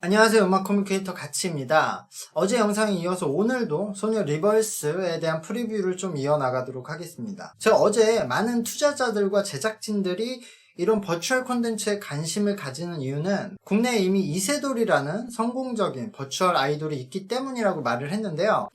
안녕하세요. 음악 커뮤니케이터 가치입니다. 어제 영상에 이어서 오늘도 소녀 리버스에 대한 프리뷰를 좀 이어나가도록 하겠습니다. 제가 어제 많은 투자자들과 제작진들이 이런 버추얼 콘텐츠에 관심을 가지는 이유는 국내에 이미 이세돌이라는 성공적인 버추얼 아이돌이 있기 때문이라고 말을 했는데요.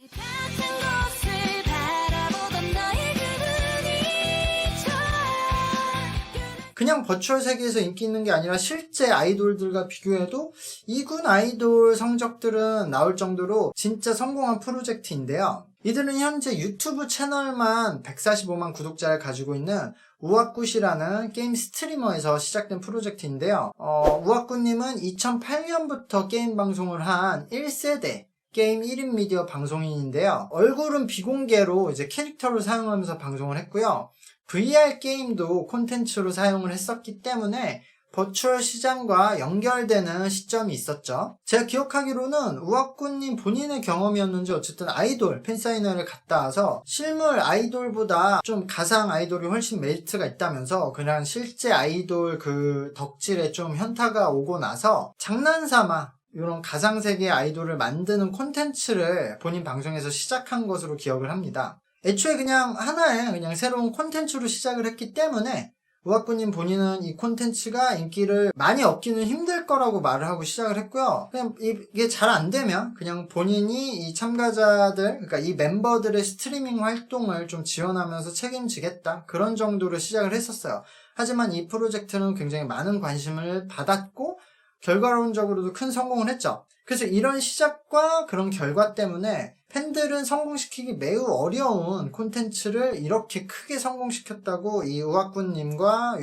그냥 버추얼 세계에서 인기 있는 게 아니라 실제 아이돌들과 비교해도 이군 아이돌 성적들은 나올 정도로 진짜 성공한 프로젝트인데요. 이들은 현재 유튜브 채널만 145만 구독자를 가지고 있는 우아굿이라는 게임 스트리머에서 시작된 프로젝트인데요. 우아굿님은 2008년부터 게임 방송을 한 1세대 게임 1인 미디어 방송인인데요. 얼굴은 비공개로 이제 캐릭터를 사용하면서 방송을 했고요. VR 게임도 콘텐츠로 사용을 했었기 때문에 버추얼 시장과 연결되는 시점이 있었죠. 제가 기억하기로는 우아꾸님 본인의 경험이었는지 어쨌든 아이돌 팬사인회를 갔다 와서 실물 아이돌보다 좀 가상 아이돌이 훨씬 메리트가 있다면서 그냥 실제 아이돌 그 덕질에 좀 현타가 오고 나서 장난삼아 이런 가상세계 아이돌을 만드는 콘텐츠를 본인 방송에서 시작한 것으로 기억을 합니다. 애초에 그냥 하나의 그냥 새로운 콘텐츠로 시작을 했기 때문에 우아꾸님 본인은 이 콘텐츠가 인기를 많이 얻기는 힘들 거라고 말을 하고 시작을 했고요. 그냥 이게 잘 안 되면 그냥 본인이 이 참가자들, 그러니까 이 멤버들의 스트리밍 활동을 좀 지원하면서 책임지겠다. 그런 정도로 시작을 했었어요. 하지만 이 프로젝트는 굉장히 많은 관심을 받았고 결과론적으로도 큰 성공을 했죠. 그래서 이런 시작과 그런 결과 때문에 팬들은 성공시키기 매우 어려운 콘텐츠를 이렇게 크게 성공시켰다고 이 우아꾸님과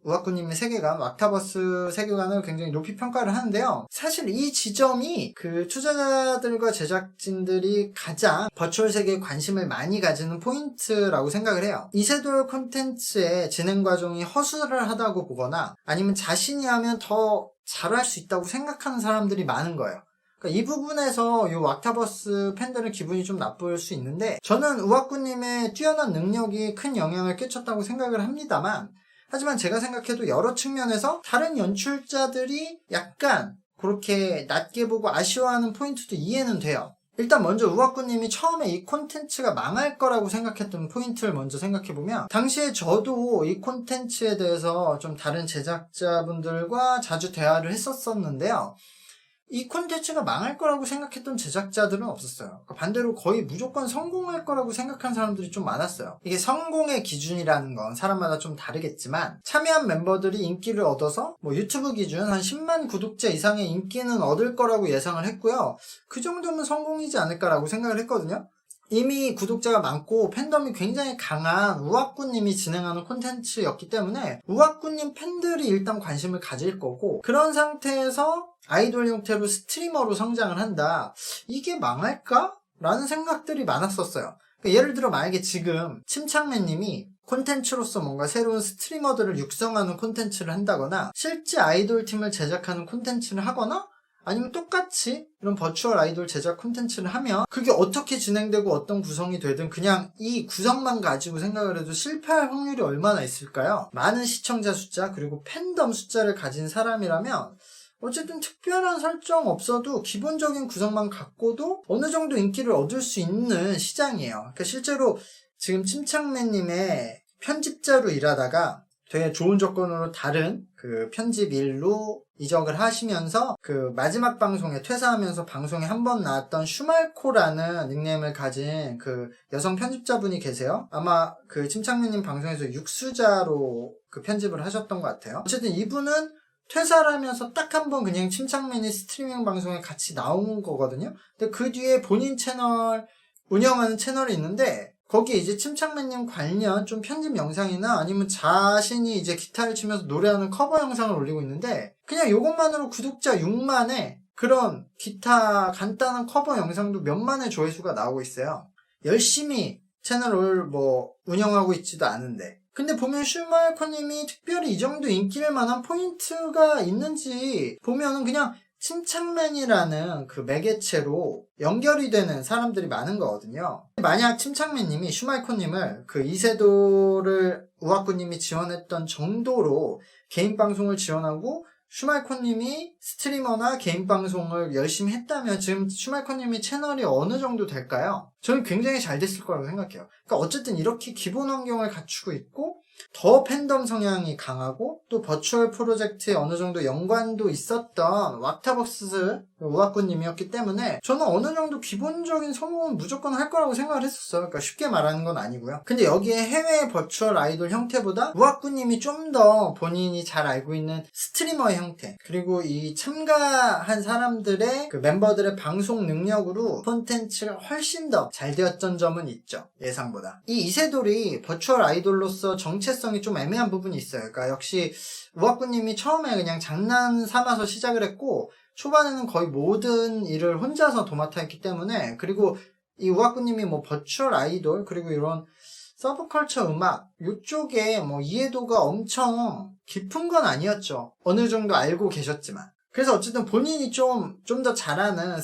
우아꾸님의 세계관, 왁타버스 세계관을 굉장히 높이 평가를 하는데요. 사실 이 지점이 그 투자자들과 제작진들이 가장 버추얼 세계에 관심을 많이 가지는 포인트라고 생각을 해요. 이세돌 콘텐츠의 진행 과정이 허술하다고 보거나 아니면 자신이 하면 더 잘할 수 있다고 생각하는 사람들이 많은 거예요. 그러니까 이 부분에서 이 왁타버스 팬들은 기분이 좀 나쁠 수 있는데 저는 우아꾸님의 뛰어난 능력이 큰 영향을 끼쳤다고 생각을 합니다만 하지만 제가 생각해도 여러 측면에서 다른 연출자들이 약간 그렇게 낮게 보고 아쉬워하는 포인트도 이해는 돼요. 일단 먼저 우아꾸님이 처음에 이 콘텐츠가 망할 거라고 생각했던 포인트를 먼저 생각해보면 당시에 저도 이 콘텐츠에 대해서 좀 다른 제작자분들과 자주 대화를 했었는데요. 이 콘텐츠가 망할 거라고 생각했던 제작자들은 없었어요. 그러니까 반대로 거의 무조건 성공할 거라고 생각한 사람들이 좀 많았어요. 이게 성공의 기준이라는 건 사람마다 좀 다르겠지만 참여한 멤버들이 인기를 얻어서 뭐 유튜브 기준 한 10만 구독자 이상의 인기는 얻을 거라고 예상을 했고요. 그 정도면 성공이지 않을까라고 생각을 했거든요. 이미 구독자가 많고 팬덤이 굉장히 강한 우아꾸님이 진행하는 콘텐츠였기 때문에 우아꾸님 팬들이 일단 관심을 가질 거고 그런 상태에서 아이돌 형태로 스트리머로 성장을 한다. 이게 망할까? 라는 생각들이 많았었어요. 그러니까 예를 들어 만약에 지금 침착맨님이 콘텐츠로서 뭔가 새로운 스트리머들을 육성하는 콘텐츠를 한다거나 실제 아이돌 팀을 제작하는 콘텐츠를 하거나 아니면 똑같이 이런 버추얼 아이돌 제작 콘텐츠를 하면 그게 어떻게 진행되고 어떤 구성이 되든 그냥 이 구성만 가지고 생각을 해도 실패할 확률이 얼마나 있을까요? 많은 시청자 숫자 그리고 팬덤 숫자를 가진 사람이라면 어쨌든 특별한 설정 없어도 기본적인 구성만 갖고도 어느 정도 인기를 얻을 수 있는 시장이에요. 그러니까 실제로 지금 침착맨님의 편집자로 일하다가 되게 좋은 조건으로 다른 그 편집 일로 이적을 하시면서 그 마지막 방송에 퇴사하면서 방송에 한 번 나왔던 슈말코라는 닉네임을 가진 그 여성 편집자분이 계세요. 아마 그 침착맨님 방송에서 육수자로 그 편집을 하셨던 것 같아요. 어쨌든 이분은 퇴사를 하면서 딱 한 번 그냥 침착맨이 스트리밍 방송에 같이 나온 거거든요. 근데 그 뒤에 본인 채널 운영하는 채널이 있는데 거기에 이제 침착맨님 관련 좀 편집 영상이나 아니면 자신이 이제 기타를 치면서 노래하는 커버 영상을 올리고 있는데 그냥 요것만으로 구독자 6만에 그런 기타 간단한 커버 영상도 몇만의 조회수가 나오고 있어요. 열심히 채널을 뭐 운영하고 있지도 않은데 근데 보면 슈마이커님이 특별히 이 정도 인기를 만한 포인트가 있는지 보면은 그냥 침착맨이라는 그 매개체로 연결이 되는 사람들이 많은 거거든요. 만약 침착맨님이 슈마이커님을 그 이세돌을 우아꾸님이 지원했던 정도로 개인 방송을 지원하고 슈말코님이 스트리머나 개인 방송을 열심히 했다면 지금 슈말코님이 채널이 어느 정도 될까요? 저는 굉장히 잘 됐을 거라고 생각해요. 그러니까 어쨌든 이렇게 기본 환경을 갖추고 있고 더 팬덤 성향이 강하고 또 버추얼 프로젝트에 어느 정도 연관도 있었던 왁타버스 우아꾸님이었기 때문에 저는 어느 정도 기본적인 성공은 무조건 할 거라고 생각을 했었어요. 그러니까 쉽게 말하는 건 아니고요. 근데 여기에 해외 버추얼 아이돌 형태보다 우아꾸님이 좀 더 본인이 잘 알고 있는 스트리머의 형태 그리고 이 참가한 사람들의 그 멤버들의 방송 능력으로 콘텐츠가 훨씬 더 잘 되었던 점은 있죠. 예상보다. 이 이세돌이 버추얼 아이돌로서 정체성이 좀 애매한 부분이 있어요. 그러니까 역시 우아꾸님이 처음에 그냥 장난 삼아서 시작을 했고 초반에는 거의 모든 일을 혼자서 도맡아 했기 때문에 그리고 이 우아꾸님이 뭐 버추얼 아이돌 그리고 이런 서브컬처 음악 이쪽에 뭐 이해도가 엄청 깊은 건 아니었죠. 어느 정도 알고 계셨지만 그래서 어쨌든 본인이 좀 더 잘하는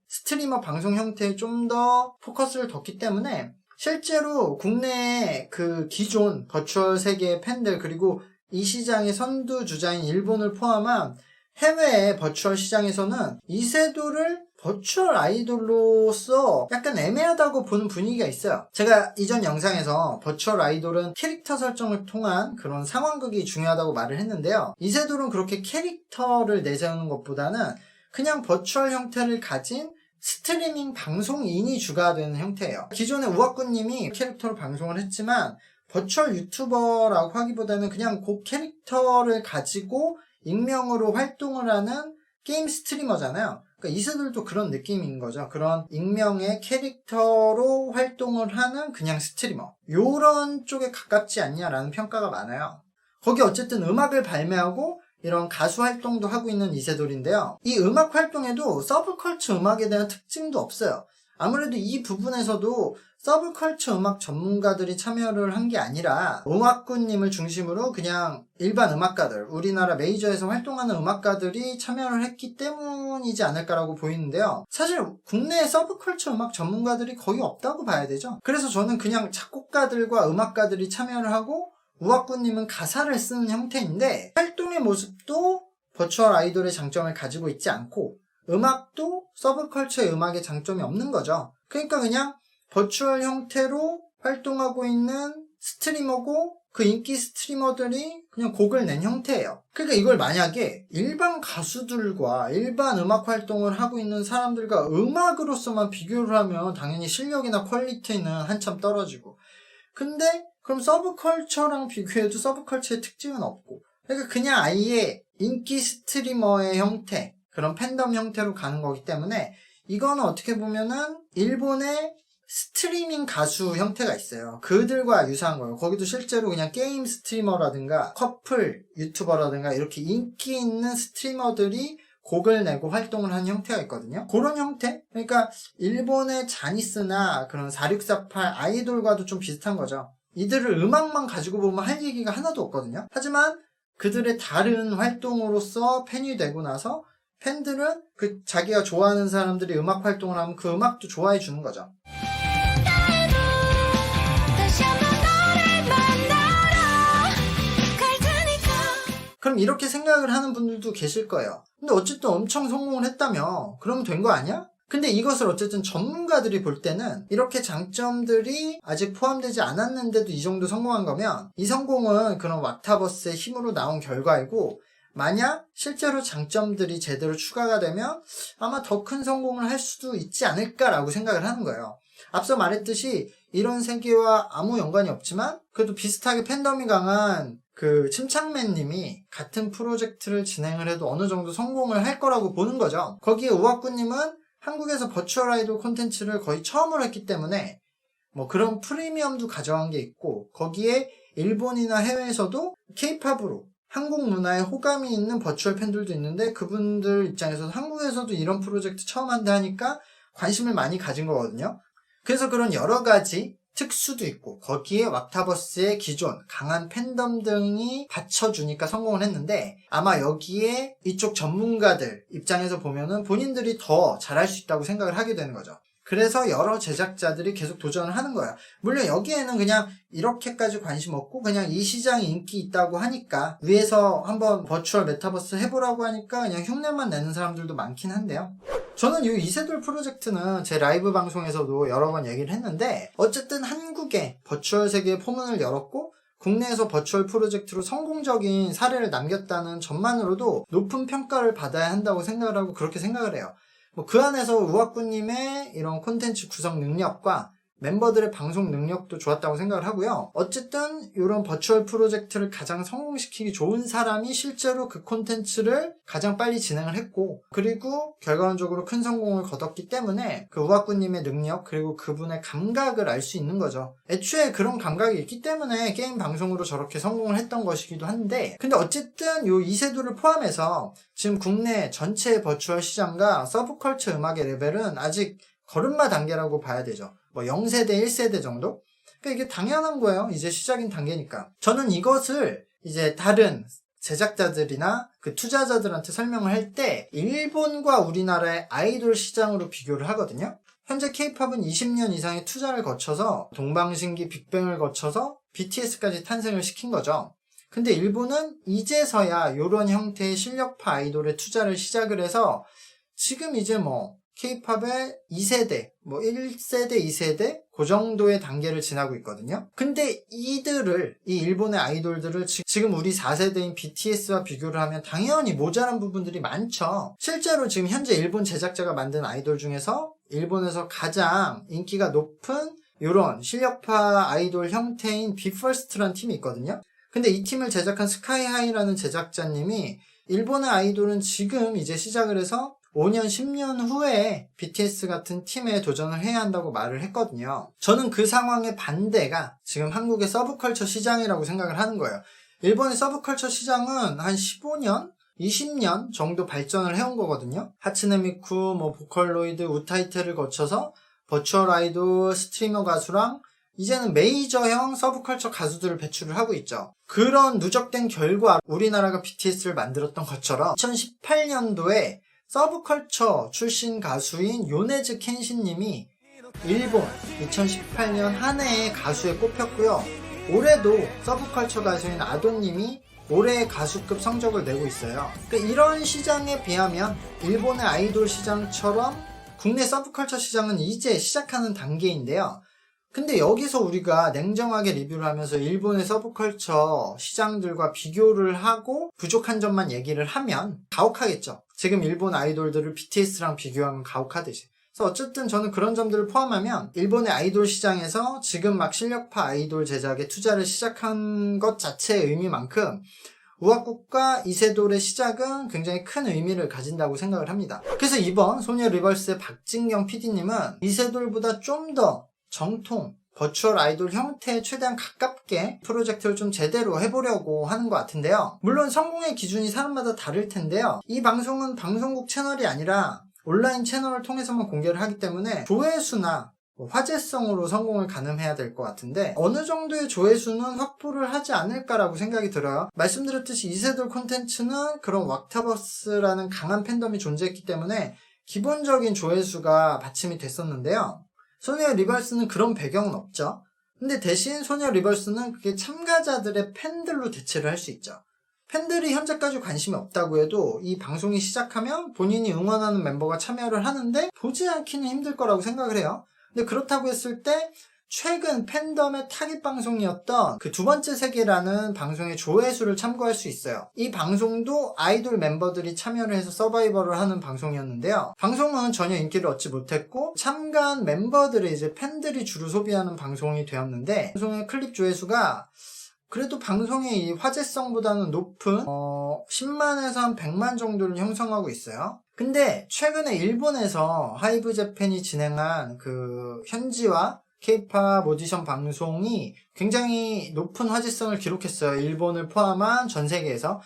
스트리머 방송 형태에 좀 더 포커스를 뒀기 때문에 실제로 국내의 그 기존 버추얼 세계의 팬들 그리고 이 시장의 선두주자인 일본을 포함한 해외의 버추얼 시장에서는 이세돌을 버추얼 아이돌로서 약간 애매하다고 보는 분위기가 있어요. 제가 이전 영상에서 버추얼 아이돌은 캐릭터 설정을 통한 그런 상황극이 중요하다고 말을 했는데요. 이세돌은 그렇게 캐릭터를 내세우는 것보다는 그냥 버추얼 형태를 가진 스트리밍 방송인이 주가 되는 형태예요. 기존에 우아꾸님이 캐릭터로 방송을 했지만 버추얼 유튜버라고 하기보다는 그냥 그 캐릭터를 가지고 익명으로 활동을 하는 게임 스트리머잖아요. 그러니까 이세돌도 그런 느낌인 거죠. 그런 익명의 캐릭터로 활동을 하는 그냥 스트리머. 요런 쪽에 가깝지 않냐라는 평가가 많아요. 거기 어쨌든 음악을 발매하고 이런 가수 활동도 하고 있는 이세돌인데요. 이 음악 활동에도 서브컬처 음악에 대한 특징도 없어요. 아무래도 이 부분에서도 서브컬처 음악 전문가들이 참여를 한 게 아니라 음악구님을 중심으로 그냥 일반 음악가들, 우리나라 메이저에서 활동하는 음악가들이 참여를 했기 때문이지 않을까라고 보이는데요. 사실 국내에 서브컬처 음악 전문가들이 거의 없다고 봐야 되죠. 그래서 저는 그냥 작곡가들과 음악가들이 참여를 하고 우악구님은 가사를 쓰는 형태인데 활동의 모습도 버추얼 아이돌의 장점을 가지고 있지 않고 음악도 서브컬처의 음악의 장점이 없는 거죠. 그러니까 그냥 버추얼 형태로 활동하고 있는 스트리머고 그 인기 스트리머들이 그냥 곡을 낸 형태예요. 그러니까 이걸 만약에 일반 가수들과 일반 음악 활동을 하고 있는 사람들과 음악으로서만 비교를 하면 당연히 실력이나 퀄리티는 한참 떨어지고 근데 그럼 서브컬처랑 비교해도 서브컬처의 특징은 없고 그러니까 그냥 아예 인기 스트리머의 형태 그런 팬덤 형태로 가는 거기 때문에 이거는 어떻게 보면은 일본의 스트리밍 가수 형태가 있어요. 그들과 유사한 거예요. 거기도 실제로 그냥 게임 스트리머라든가 커플 유튜버라든가 이렇게 인기 있는 스트리머들이 곡을 내고 활동을 하는 형태가 있거든요. 그런 형태? 그러니까 일본의 자니스나 그런 4648 아이돌과도 좀 비슷한 거죠. 이들을 음악만 가지고 보면 할 얘기가 하나도 없거든요. 하지만 그들의 다른 활동으로서 팬이 되고 나서 팬들은 그 자기가 좋아하는 사람들이 음악 활동을 하면 그 음악도 좋아해 주는 거죠. 그럼 이렇게 생각을 하는 분들도 계실 거예요. 근데 어쨌든 엄청 성공을 했다며 그러면 된 거 아니야? 근데 이것을 어쨌든 전문가들이 볼 때는 이렇게 장점들이 아직 포함되지 않았는데도 이 정도 성공한 거면 이 성공은 그런 왁타버스의 힘으로 나온 결과이고 만약 실제로 장점들이 제대로 추가가 되면 아마 더 큰 성공을 할 수도 있지 않을까라고 생각을 하는 거예요. 앞서 말했듯이 이런 세계와 아무 연관이 없지만 그래도 비슷하게 팬덤이 강한 그 침착맨님이 같은 프로젝트를 진행을 해도 어느 정도 성공을 할 거라고 보는 거죠. 거기에 우악구님은 한국에서 버추얼 아이돌 콘텐츠를 거의 처음으로 했기 때문에 뭐 그런 프리미엄도 가져간 게 있고 거기에 일본이나 해외에서도 케이팝으로 한국 문화에 호감이 있는 버추얼 팬들도 있는데 그분들 입장에서도 한국에서도 이런 프로젝트 처음 한다 하니까 관심을 많이 가진 거거든요. 그래서 그런 여러 가지 특수도 있고 거기에 왁타버스의 기존 강한 팬덤 등이 받쳐주니까 성공을 했는데 아마 여기에 이쪽 전문가들 입장에서 보면은 본인들이 더 잘할 수 있다고 생각을 하게 되는 거죠. 그래서 여러 제작자들이 계속 도전을 하는 거예요. 물론 여기에는 그냥 이렇게까지 관심 없고 그냥 이 시장이 인기 있다고 하니까 위에서 한번 버추얼 메타버스 해보라고 하니까 그냥 흉내만 내는 사람들도 많긴 한데요. 저는 이 이세돌 프로젝트는 제 라이브 방송에서도 여러 번 얘기를 했는데 어쨌든 한국에 버추얼 세계의 포문을 열었고 국내에서 버추얼 프로젝트로 성공적인 사례를 남겼다는 점만으로도 높은 평가를 받아야 한다고 생각을 하고 그렇게 생각을 해요. 그 안에서 우악구님의 이런 콘텐츠 구성 능력과 멤버들의 방송 능력도 좋았다고 생각을 하고요. 어쨌든 이런 버추얼 프로젝트를 가장 성공시키기 좋은 사람이 실제로 그 콘텐츠를 가장 빨리 진행을 했고 그리고 결과론적으로 큰 성공을 거뒀기 때문에 그 우악구님의 능력 그리고 그분의 감각을 알 수 있는 거죠. 애초에 그런 감각이 있기 때문에 게임 방송으로 저렇게 성공을 했던 것이기도 한데 근데 어쨌든 요 이세돌을 포함해서 지금 국내 전체 버추얼 시장과 서브컬처 음악의 레벨은 아직 걸음마 단계라고 봐야 되죠. 0세대, 1세대 정도? 그러니까 이게 당연한 거예요. 이제 시작인 단계니까. 저는 이것을 이제 다른 제작자들이나 그 투자자들한테 설명을 할 때 일본과 우리나라의 아이돌 시장으로 비교를 하거든요. 현재 K-팝은 20년 이상의 투자를 거쳐서 동방신기, 빅뱅을 거쳐서 BTS까지 탄생을 시킨 거죠. 근데 일본은 이제서야 이런 형태의 실력파 아이돌에 투자를 시작을 해서 지금 이제 K-팝의 2세대, 1세대, 2세대 그 정도의 단계를 지나고 있거든요. 근데 이 일본의 아이돌들을 지금 우리 4세대인 BTS와 비교를 하면 당연히 모자란 부분들이 많죠. 실제로 지금 현재 일본 제작자가 만든 아이돌 중에서 일본에서 가장 인기가 높은 이런 실력파 아이돌 형태인 비퍼스트라는 팀이 있거든요. 근데 이 팀을 제작한 스카이하이라는 제작자님이 일본의 아이돌은 지금 이제 시작을 해서 5년, 10년 후에 BTS 같은 팀에 도전을 해야 한다고 말을 했거든요. 저는 그 상황의 반대가 지금 한국의 서브컬처 시장이라고 생각을 하는 거예요. 일본의 서브컬처 시장은 한 15년, 20년 정도 발전을 해온 거거든요. 하츠네미쿠, 보컬로이드, 우타이테를 거쳐서 버추얼 아이돌, 스트리머 가수랑 이제는 메이저형 서브컬처 가수들을 배출을 하고 있죠. 그런 누적된 결과 우리나라가 BTS를 만들었던 것처럼 2018년도에 서브컬처 출신 가수인 요네즈 켄신님이 일본 2018년 한 해의 가수에 꼽혔고요. 올해도 서브컬처 가수인 아도님이 올해의 가수급 성적을 내고 있어요. 그러니까 이런 시장에 비하면 일본의 아이돌 시장처럼 국내 서브컬처 시장은 이제 시작하는 단계인데요. 근데 여기서 우리가 냉정하게 리뷰를 하면서 일본의 서브컬처 시장들과 비교를 하고 부족한 점만 얘기를 하면 가혹하겠죠. 지금 일본 아이돌들을 BTS랑 비교하면 가혹하듯이. 그래서 어쨌든 저는 그런 점들을 포함하면 일본의 아이돌 시장에서 지금 막 실력파 아이돌 제작에 투자를 시작한 것 자체의 의미만큼 우악국과 이세돌의 시작은 굉장히 큰 의미를 가진다고 생각을 합니다. 그래서 이번 소녀 리벌스의 박진경 PD님은 이세돌보다 좀 더 정통 버추얼 아이돌 형태에 최대한 가깝게 프로젝트를 좀 제대로 해보려고 하는 것 같은데요. 물론 성공의 기준이 사람마다 다를 텐데요. 이 방송은 방송국 채널이 아니라 온라인 채널을 통해서만 공개를 하기 때문에 조회수나 화제성으로 성공을 가늠해야 될 것 같은데 어느 정도의 조회수는 확보를 하지 않을까라고 생각이 들어요. 말씀드렸듯이 이세돌 콘텐츠는 그런 왁타버스라는 강한 팬덤이 존재했기 때문에 기본적인 조회수가 받침이 됐었는데요. 소녀 리벌스는 그런 배경은 없죠. 근데 대신 소녀 리벌스는 그게 참가자들의 팬들로 대체를 할 수 있죠. 팬들이 현재까지 관심이 없다고 해도 이 방송이 시작하면 본인이 응원하는 멤버가 참여를 하는데 보지 않기는 힘들 거라고 생각을 해요. 근데 그렇다고 했을 때 최근 팬덤의 타깃 방송이었던 그 두 번째 세계라는 방송의 조회수를 참고할 수 있어요. 이 방송도 아이돌 멤버들이 참여를 해서 서바이벌을 하는 방송이었는데요. 방송은 전혀 인기를 얻지 못했고 참가한 멤버들의 이제 팬들이 주로 소비하는 방송이 되었는데 방송의 클립 조회수가 그래도 방송의 이 화제성보다는 높은 10만에서 한 100만 정도를 형성하고 있어요. 근데 최근에 일본에서 하이브재팬이 진행한 그 현지화 K-팝 오디션 방송이 굉장히 높은 화제성을 기록했어요. 일본을 포함한 전 세계에서.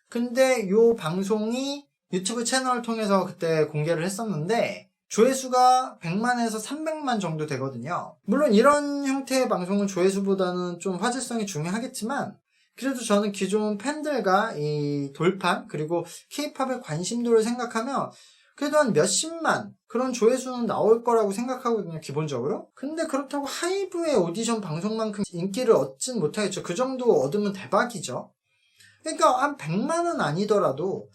근데 요 방송이 유튜브 채널을 통해서 그때 공개를 했었는데 조회수가 100만에서 300만 정도 되거든요. 물론 이런 형태의 방송은 조회수보다는 좀 화제성이 중요하겠지만 그래도 저는 기존 팬들과 이 돌판 그리고 K-팝의 관심도를 생각하면 그래도 한 몇십만 그런 조회수는 나올 거라고 생각하거든요, 기본적으로. 근데 그렇다고 하이브의 오디션 방송만큼 인기를 얻진 못하겠죠. 그 정도 얻으면 대박이죠. 그러니까 한 100만은 아니더라도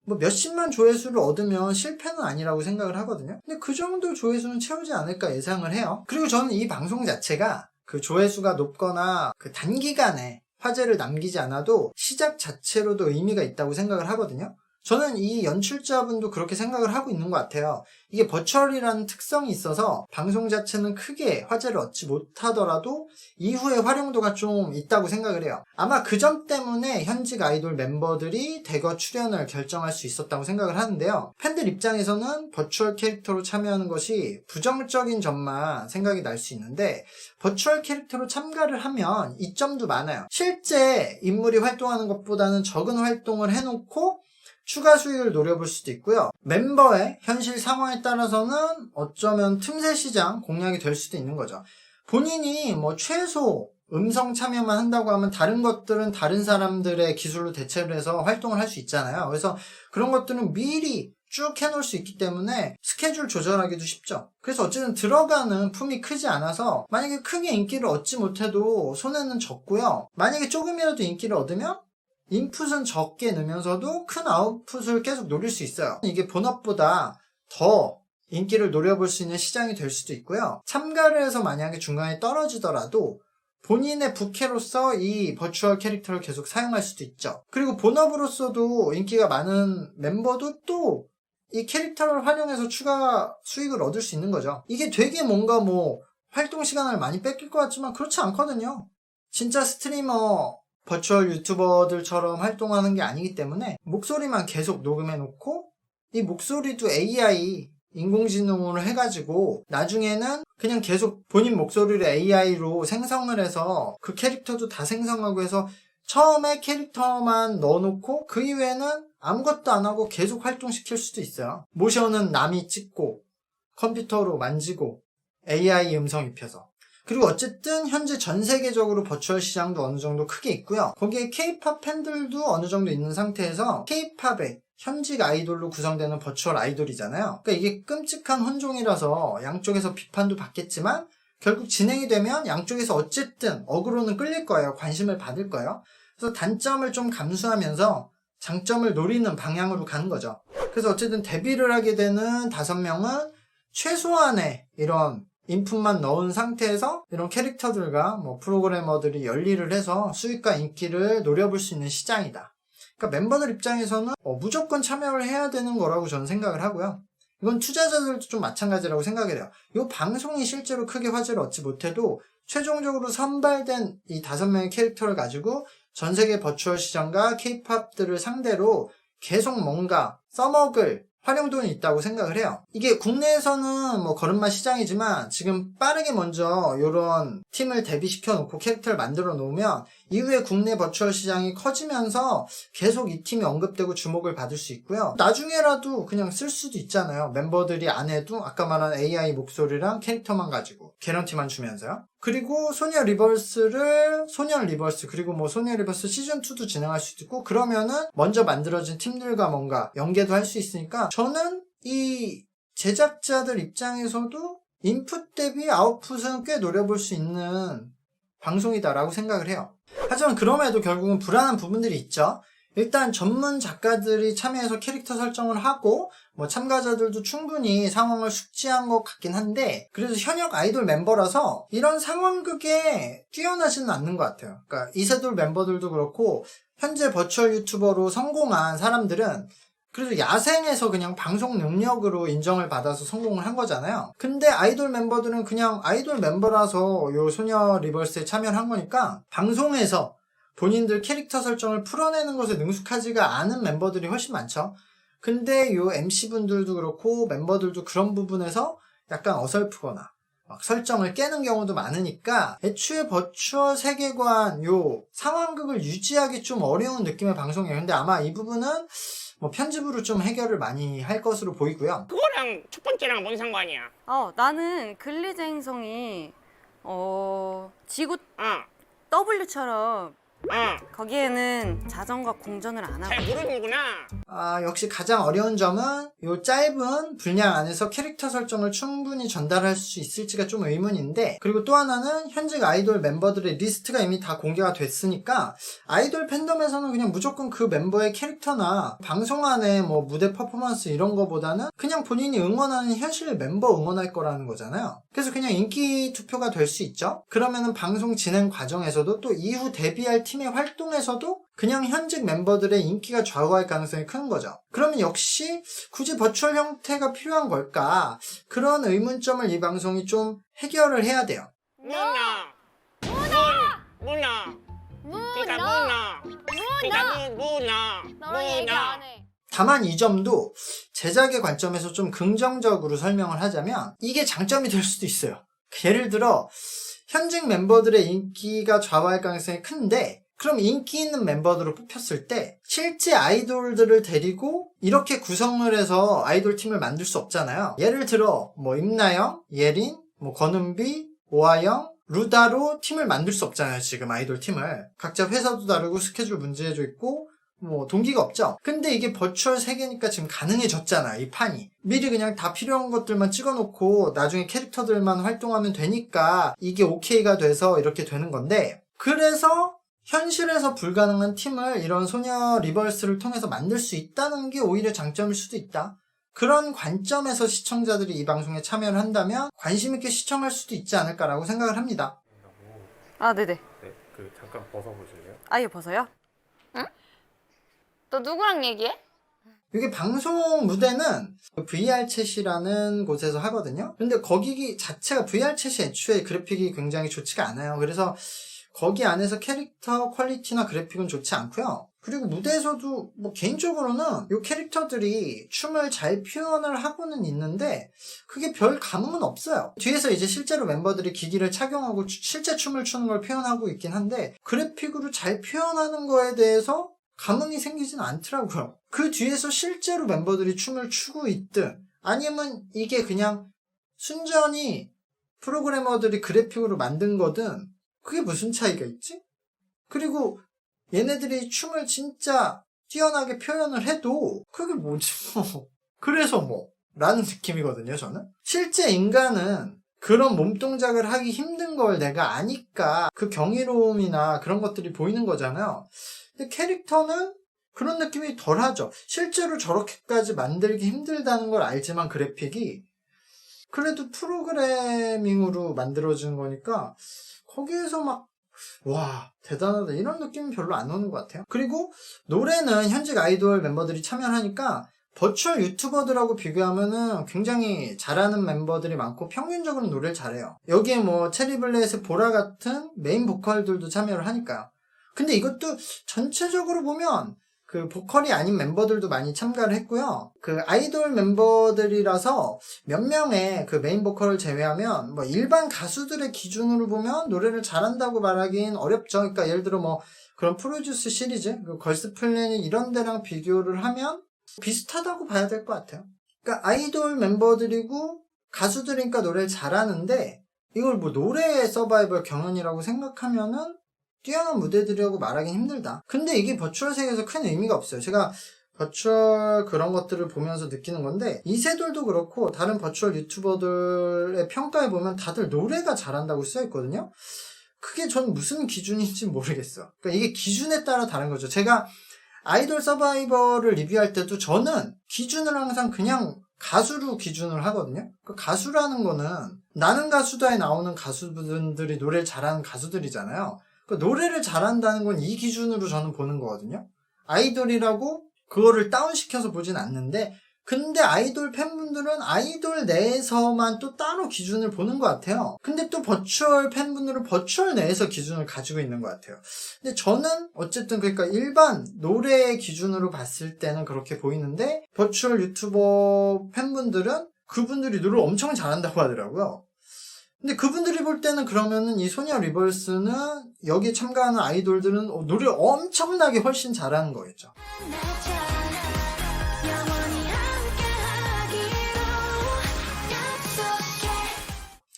뭐 몇십만 조회수를 얻으면 실패는 아니라고 생각을 하거든요. 근데 그 정도 조회수는 채우지 않을까 예상을 해요. 그리고 저는 이 방송 자체가 그 조회수가 높거나 그 단기간에 화제를 남기지 않아도 시작 자체로도 의미가 있다고 생각을 하거든요. 저는 이 연출자분도 그렇게 생각을 하고 있는 것 같아요. 이게 버추얼이라는 특성이 있어서 방송 자체는 크게 화제를 얻지 못하더라도 이후에 활용도가 좀 있다고 생각을 해요. 아마 그 점 때문에 현직 아이돌 멤버들이 대거 출연을 결정할 수 있었다고 생각을 하는데요. 팬들 입장에서는 버추얼 캐릭터로 참여하는 것이 부정적인 점만 생각이 날 수 있는데 버추얼 캐릭터로 참가를 하면 이점도 많아요. 실제 인물이 활동하는 것보다는 적은 활동을 해놓고 추가 수익을 노려볼 수도 있고요. 멤버의 현실 상황에 따라서는 어쩌면 틈새 시장 공략이 될 수도 있는 거죠. 본인이 뭐 최소 음성 참여만 한다고 하면 다른 것들은 다른 사람들의 기술로 대체를 해서 활동을 할 수 있잖아요. 그래서 그런 것들은 미리 쭉 해놓을 수 있기 때문에 스케줄 조절하기도 쉽죠. 그래서 어쨌든 들어가는 품이 크지 않아서 만약에 크게 인기를 얻지 못해도 손해는 적고요. 만약에 조금이라도 인기를 얻으면 인풋은 적게 넣으면서도 큰 아웃풋을 계속 노릴 수 있어요. 이게 본업보다 더 인기를 노려볼 수 있는 시장이 될 수도 있고요. 참가를 해서 만약에 중간에 떨어지더라도 본인의 부캐로서 이 버추얼 캐릭터를 계속 사용할 수도 있죠. 그리고 본업으로서도 인기가 많은 멤버도 또 이 캐릭터를 활용해서 추가 수익을 얻을 수 있는 거죠. 이게 되게 뭔가 뭐 활동 시간을 많이 뺏길 것 같지만 그렇지 않거든요. 진짜 스트리머 버추얼 유튜버들처럼 활동하는 게 아니기 때문에 목소리만 계속 녹음해놓고 이 목소리도 AI 인공지능으로 해가지고 나중에는 그냥 계속 본인 목소리를 AI로 생성을 해서 그 캐릭터도 다 생성하고 해서 처음에 캐릭터만 넣어놓고 그 이후에는 아무것도 안 하고 계속 활동시킬 수도 있어요. 모션은 남이 찍고 컴퓨터로 만지고 AI 음성 입혀서. 그리고 어쨌든 현재 전 세계적으로 버추얼 시장도 어느 정도 크게 있고요. 거기에 K-팝 팬들도 어느 정도 있는 상태에서 K-팝의 현직 아이돌로 구성되는 버추얼 아이돌이잖아요. 그러니까 이게 끔찍한 혼종이라서 양쪽에서 비판도 받겠지만 결국 진행이 되면 양쪽에서 어쨌든 어그로는 끌릴 거예요. 관심을 받을 거예요. 그래서 단점을 좀 감수하면서 장점을 노리는 방향으로 가는 거죠. 그래서 어쨌든 데뷔를 하게 되는 5명은 최소한의 이런 인풋만 넣은 상태에서 이런 캐릭터들과 뭐 프로그래머들이 연리를 해서 수익과 인기를 노려볼 수 있는 시장이다. 그러니까 멤버들 입장에서는 무조건 참여를 해야 되는 거라고 저는 생각을 하고요. 이건 투자자들도 좀 마찬가지라고 생각을 해요. 이 방송이 실제로 크게 화제를 얻지 못해도 최종적으로 선발된 이 5명의 캐릭터를 가지고 전 세계 버추얼 시장과 K-팝들을 상대로 계속 뭔가 써먹을 활용도는 있다고 생각을 해요. 이게 국내에서는 뭐 걸음마 시장이지만 지금 빠르게 먼저 이런 팀을 데뷔시켜 놓고 캐릭터를 만들어 놓으면 이후에 국내 버추얼 시장이 커지면서 계속 이 팀이 언급되고 주목을 받을 수 있고요. 나중에라도 그냥 쓸 수도 있잖아요. 멤버들이 안 해도 아까 말한 AI 목소리랑 캐릭터만 가지고 개런티만 주면서요. 그리고 소녀 리버스 그리고 뭐 소녀 리버스 시즌2도 진행할 수도 있고 그러면은 먼저 만들어진 팀들과 뭔가 연계도 할 수 있으니까 저는 이 제작자들 입장에서도 인풋 대비 아웃풋은 꽤 노려볼 수 있는 방송이다라고 생각을 해요. 하지만 그럼에도 결국은 불안한 부분들이 있죠. 일단 전문 작가들이 참여해서 캐릭터 설정을 하고 뭐 참가자들도 충분히 상황을 숙지한 것 같긴 한데 그래도 현역 아이돌 멤버라서 이런 상황극에 뛰어나지는 않는 것 같아요. 그러니까 이세돌 멤버들도 그렇고 현재 버추얼 유튜버로 성공한 사람들은 그래도 야생에서 그냥 방송 능력으로 인정을 받아서 성공을 한 거잖아요. 근데 아이돌 멤버들은 그냥 아이돌 멤버라서 요 소녀 리버스에 참여를 한 거니까 방송에서 본인들 캐릭터 설정을 풀어내는 것에 능숙하지가 않은 멤버들이 훨씬 많죠. 근데 요 MC분들도 그렇고 멤버들도 그런 부분에서 약간 어설프거나 막 설정을 깨는 경우도 많으니까 애초에 버추얼 세계관 요 상황극을 유지하기 좀 어려운 느낌의 방송이에요. 근데 아마 이 부분은 뭐 편집으로 좀 해결을 많이 할 것으로 보이고요. 그거랑 첫 번째랑 뭔 상관이야? 나는 글리제 행성이 지구 어. W처럼 거기에는 자전거 공전을 안 하고 잘 모르는구나. 역시 가장 어려운 점은 이 짧은 분량 안에서 캐릭터 설정을 충분히 전달할 수 있을지가 좀 의문인데, 그리고 또 하나는 현직 아이돌 멤버들의 리스트가 이미 다 공개가 됐으니까 아이돌 팬덤에서는 그냥 무조건 그 멤버의 캐릭터나 방송 안에 뭐 무대 퍼포먼스 이런 거보다는 그냥 본인이 응원하는 현실 멤버 응원할 거라는 거잖아요. 그래서 그냥 인기 투표가 될 수 있죠. 그러면은 방송 진행 과정에서도 또 이후 데뷔할 팀의 활동에서도 그냥 현직 멤버들의 인기가 좌우할 가능성이 큰 거죠. 그러면 역시 굳이 버추얼 형태가 필요한 걸까? 그런 의문점을 이 방송이 좀 해결을 해야 돼요. 문어. 그러니까 너랑 얘기 안 해. 다만 이 점도 제작의 관점에서 좀 긍정적으로 설명을 하자면 이게 장점이 될 수도 있어요. 예를 들어 현직 멤버들의 인기가 좌우할 가능성이 큰데, 그럼 인기 있는 멤버들을 뽑혔을 때 실제 아이돌들을 데리고 이렇게 구성을 해서 아이돌 팀을 만들 수 없잖아요. 예를 들어 뭐 임나영, 예린, 뭐 권은비, 오하영, 루다로 팀을 만들 수 없잖아요. 지금 아이돌 팀을 각자 회사도 다르고 스케줄 문제도 있고 뭐 동기가 없죠. 근데 이게 버추얼 세계니까 지금 가능해졌잖아. 이 판이 미리 그냥 다 필요한 것들만 찍어놓고 나중에 캐릭터들만 활동하면 되니까 이게 오케이가 돼서 이렇게 되는 건데, 그래서 현실에서 불가능한 팀을 이런 소녀 리버스를 통해서 만들 수 있다는 게 오히려 장점일 수도 있다. 그런 관점에서 시청자들이 이 방송에 참여를 한다면 관심 있게 시청할 수도 있지 않을까라고 생각을 합니다. 네네. 네, 잠깐 벗어보실래요? 아예 벗어요? 너 누구랑 얘기해? 이게 방송 무대는 VR챗이라는 곳에서 하거든요. 근데 거기 자체가 VR챗이 애초에 그래픽이 굉장히 좋지가 않아요. 그래서 거기 안에서 캐릭터 퀄리티나 그래픽은 좋지 않고요. 그리고 무대에서도 뭐 개인적으로는 이 캐릭터들이 춤을 잘 표현을 하고는 있는데 그게 별 감흥은 없어요. 뒤에서 이제 실제로 멤버들이 기기를 착용하고 실제 춤을 추는 걸 표현하고 있긴 한데 그래픽으로 잘 표현하는 거에 대해서 감흥이 생기진 않더라고요. 그 뒤에서 실제로 멤버들이 춤을 추고 있든 아니면 이게 그냥 순전히 프로그래머들이 그래픽으로 만든 거든 그게 무슨 차이가 있지? 그리고 얘네들이 춤을 진짜 뛰어나게 표현을 해도 그게 뭐지 뭐 그래서 뭐 라는 느낌이거든요. 저는 실제 인간은 그런 몸동작을 하기 힘든 걸 내가 아니까 그 경이로움이나 그런 것들이 보이는 거잖아요. 근데 캐릭터는 그런 느낌이 덜하죠. 실제로 저렇게까지 만들기 힘들다는 걸 알지만 그래픽이 그래도 프로그래밍으로 만들어지는 거니까 거기에서 막 와 대단하다 이런 느낌이 별로 안 오는 것 같아요. 그리고 노래는 현직 아이돌 멤버들이 참여를 하니까 버추얼 유튜버들하고 비교하면은 굉장히 잘하는 멤버들이 많고 평균적으로 노래를 잘해요. 여기에 뭐 체리블렛의 보라 같은 메인 보컬들도 참여를 하니까요. 근데 이것도 전체적으로 보면 그 보컬이 아닌 멤버들도 많이 참가를 했고요. 그 아이돌 멤버들이라서 몇 명의 그 메인 보컬을 제외하면 뭐 일반 가수들의 기준으로 보면 노래를 잘한다고 말하긴 어렵죠. 그러니까 예를 들어 뭐 그런 프로듀스 시리즈, 그 걸스 플래닛 이런 데랑 비교를 하면 비슷하다고 봐야 될 것 같아요. 그러니까 아이돌 멤버들이고 가수들이니까 노래를 잘하는데 이걸 뭐 노래 서바이벌 경연이라고 생각하면은 뛰어난 무대들이라고 말하긴 힘들다. 근데 이게 버추얼 세계에서 큰 의미가 없어요. 제가 버추얼 그런 것들을 보면서 느끼는 건데 이세돌도 그렇고 다른 버추얼 유튜버들의 평가에 보면 다들 노래가 잘한다고 써있거든요. 그게 전 무슨 기준인지 모르겠어. 그러니까 이게 기준에 따라 다른 거죠. 제가 아이돌 서바이벌을 리뷰할 때도 저는 기준을 항상 그냥 가수로 기준을 하거든요. 그 가수라는 거는 나는 가수다에 나오는 가수분들이 노래를 잘하는 가수들이잖아요. 그 노래를 잘한다는 건 이 기준으로 저는 보는 거거든요. 아이돌이라고 그거를 다운시켜서 보진 않는데 근데 아이돌 팬분들은 아이돌 내에서만 또 따로 기준을 보는 것 같아요. 근데 또 버추얼 팬분들은 버추얼 내에서 기준을 가지고 있는 것 같아요. 근데 저는 어쨌든 그러니까 일반 노래의 기준으로 봤을 때는 그렇게 보이는데 버추얼 유튜버 팬분들은 그분들이 노래를 엄청 잘한다고 하더라고요. 근데 그분들이 볼 때는 그러면은 이 소녀 리버스는 여기 참가하는 아이돌들은 노래를 엄청나게 훨씬 잘하는 거겠죠.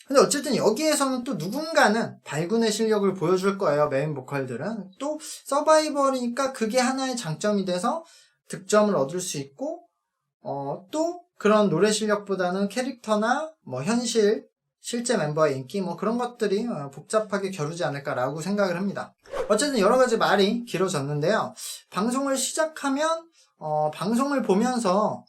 근데 어쨌든 여기에서는 또 누군가는 발군의 실력을 보여줄 거예요. 메인 보컬들은. 또 서바이벌이니까 그게 하나의 장점이 돼서 득점을 얻을 수 있고 또 그런 노래 실력보다는 캐릭터나 뭐 현실, 실제 멤버의 인기 뭐 그런 것들이 복잡하게 겨루지 않을까라고 생각을 합니다. 어쨌든 여러 가지 말이 길어졌는데요. 방송을 시작하면 방송을 보면서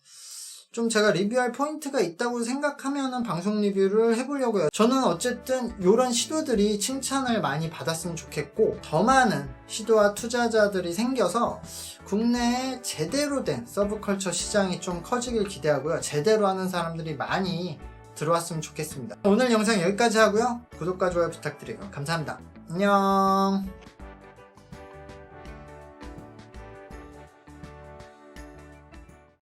좀 제가 리뷰할 포인트가 있다고 생각하면은 방송 리뷰를 해보려고요. 저는 어쨌든 이런 시도들이 칭찬을 많이 받았으면 좋겠고 더 많은 시도와 투자자들이 생겨서 국내에 제대로 된 서브컬처 시장이 좀 커지길 기대하고요. 제대로 하는 사람들이 많이 들어왔으면 좋겠습니다. 오늘 영상 여기까지 하고요. 구독과 좋아요 부탁드리고 감사합니다. 안녕.